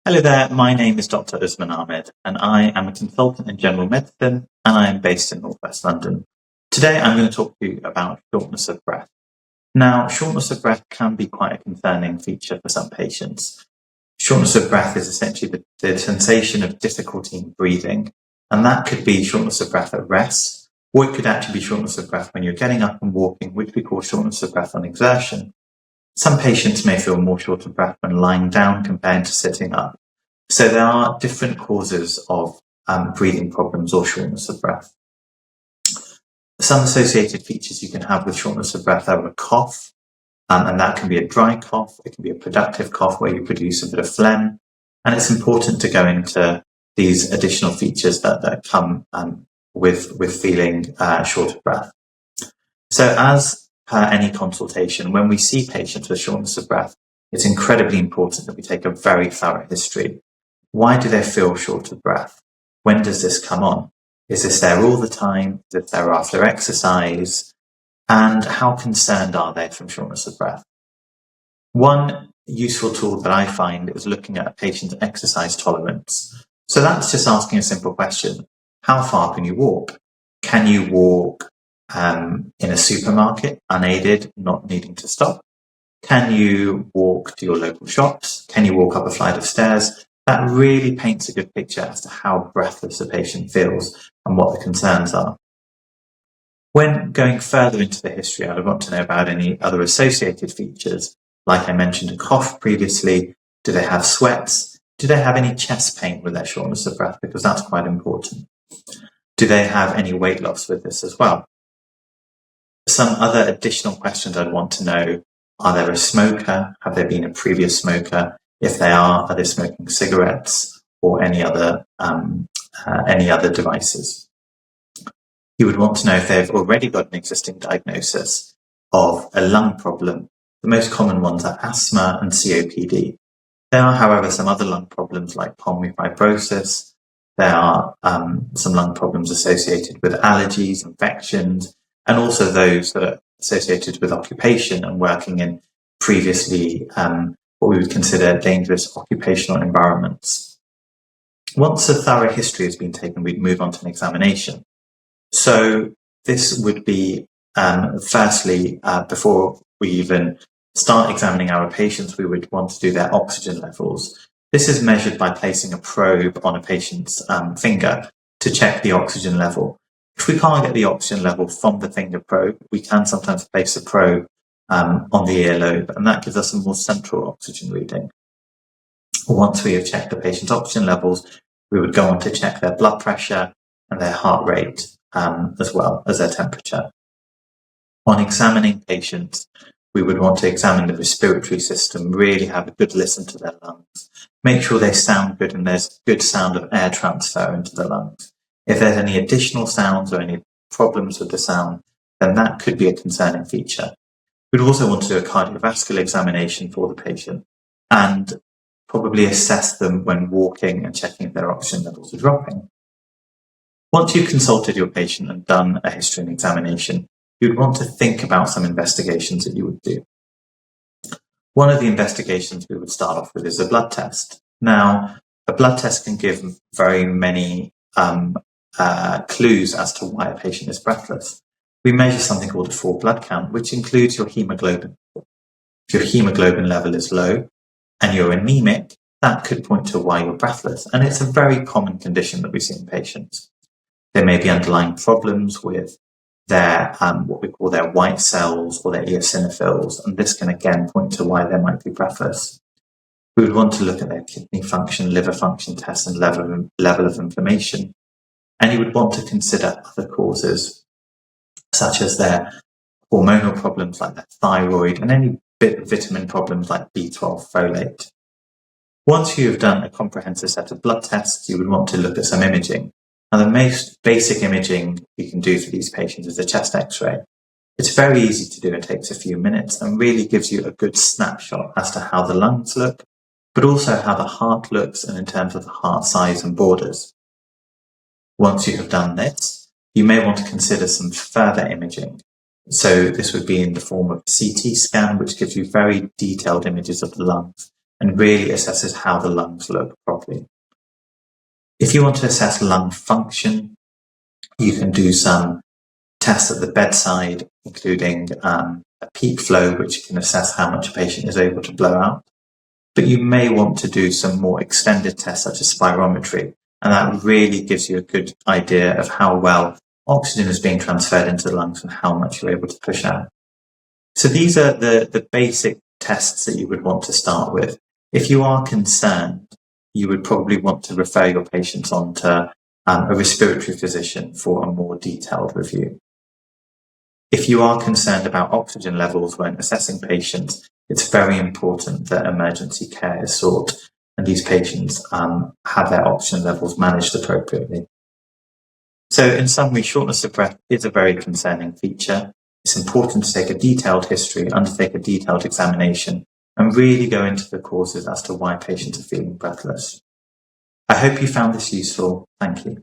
Hello there, my name is Dr. Usman Ahmed, and I am a consultant in general medicine, and I am based in Northwest London. Today I'm going to talk to you about shortness of breath. Now, shortness of breath can be quite a concerning feature for some patients. Shortness of breath is essentially the sensation of difficulty in breathing, and that could be shortness of breath at rest, or it could actually be shortness of breath when you're getting up and walking, which we call shortness of breath on exertion. Some patients may feel more short of breath when lying down compared to sitting up. So there are different causes of breathing problems or shortness of breath. Some associated features you can have with shortness of breath are a cough, and that can be a dry cough. It can be a productive cough where you produce a bit of phlegm. And it's important to go into these additional features that come with feeling short of breath. So as per any consultation, when we see patients with shortness of breath, it's incredibly important that we take a very thorough history. Why do they feel short of breath? When does this come on? Is this there all the time? Is it there after exercise? And how concerned are they from shortness of breath? One useful tool that I find is looking at a patient's exercise tolerance. So that's just asking a simple question. How far can you walk? Can you walk in a supermarket, unaided, not needing to stop? Can you walk to your local shops? Can you walk up a flight of stairs? That really paints a good picture as to how breathless a patient feels and what the concerns are. When going further into the history, I would want to know about any other associated features. Like I mentioned, a cough previously. Do they have sweats? Do they have any chest pain with their shortness of breath? Because that's quite important. Do they have any weight loss with this as well? Some other additional questions I'd want to know: are they a smoker? Have they been a previous smoker? If they are they smoking cigarettes or any other devices? You would want to know if they've already got an existing diagnosis of a lung problem. The most common ones are asthma and COPD. There are, however, some other lung problems like pulmonary fibrosis. There are some lung problems associated with allergies, infections, and also those that are associated with occupation and working in previously what we would consider dangerous occupational environments. Once a thorough history has been taken, we'd move on to an examination. So this would be, firstly, before we even start examining our patients, we would want to do their oxygen levels. This is measured by placing a probe on a patient's finger to check the oxygen level. If we can't get the oxygen level from the finger probe, we can sometimes place a probe on the earlobe, and that gives us a more central oxygen reading. Once we have checked the patient's oxygen levels, we would go on to check their blood pressure and their heart rate, as well as their temperature. On examining patients, we would want to examine the respiratory system, really have a good listen to their lungs, make sure they sound good and there's good sound of air transfer into the lungs. If there's any additional sounds or any problems with the sound, then that could be a concerning feature. We'd also want to do a cardiovascular examination for the patient and probably assess them when walking and checking if their oxygen levels are dropping. Once you've consulted your patient and done a history and examination, you'd want to think about some investigations that you would do. One of the investigations we would start off with is a blood test. Now, a blood test can give very many clues as to why a patient is breathless. We measure something called a full blood count, which includes your hemoglobin. If your hemoglobin level is low and you're anemic, that could point to why you're breathless. And it's a very common condition that we see in patients. There may be underlying problems with their what we call their white cells or their eosinophils, and this can again point to why they might be breathless. We would want to look at their kidney function, liver function tests, and level of inflammation. And you would want to consider other causes, such as their hormonal problems like their thyroid and any vitamin problems like B12, folate. Once you have done a comprehensive set of blood tests, you would want to look at some imaging. Now, the most basic imaging you can do for these patients is a chest x-ray. It's very easy to do. It takes a few minutes and really gives you a good snapshot as to how the lungs look, but also how the heart looks and in terms of the heart size and borders. Once you have done this, you may want to consider some further imaging. So this would be in the form of a CT scan, which gives you very detailed images of the lungs and really assesses how the lungs look properly. If you want to assess lung function, you can do some tests at the bedside, including a peak flow, which can assess how much a patient is able to blow out. But you may want to do some more extended tests, such as spirometry, and that really gives you a good idea of how well oxygen is being transferred into the lungs and how much you're able to push out. So these are the basic tests that you would want to start with. If you are concerned, you would probably want to refer your patients on to a respiratory physician for a more detailed review. If you are concerned about oxygen levels when assessing patients, it's very important that emergency care is sought and these patients have their oxygen levels managed appropriately. So in summary, shortness of breath is a very concerning feature. It's important to take a detailed history, undertake a detailed examination, and really go into the causes as to why patients are feeling breathless. I hope you found this useful. Thank you.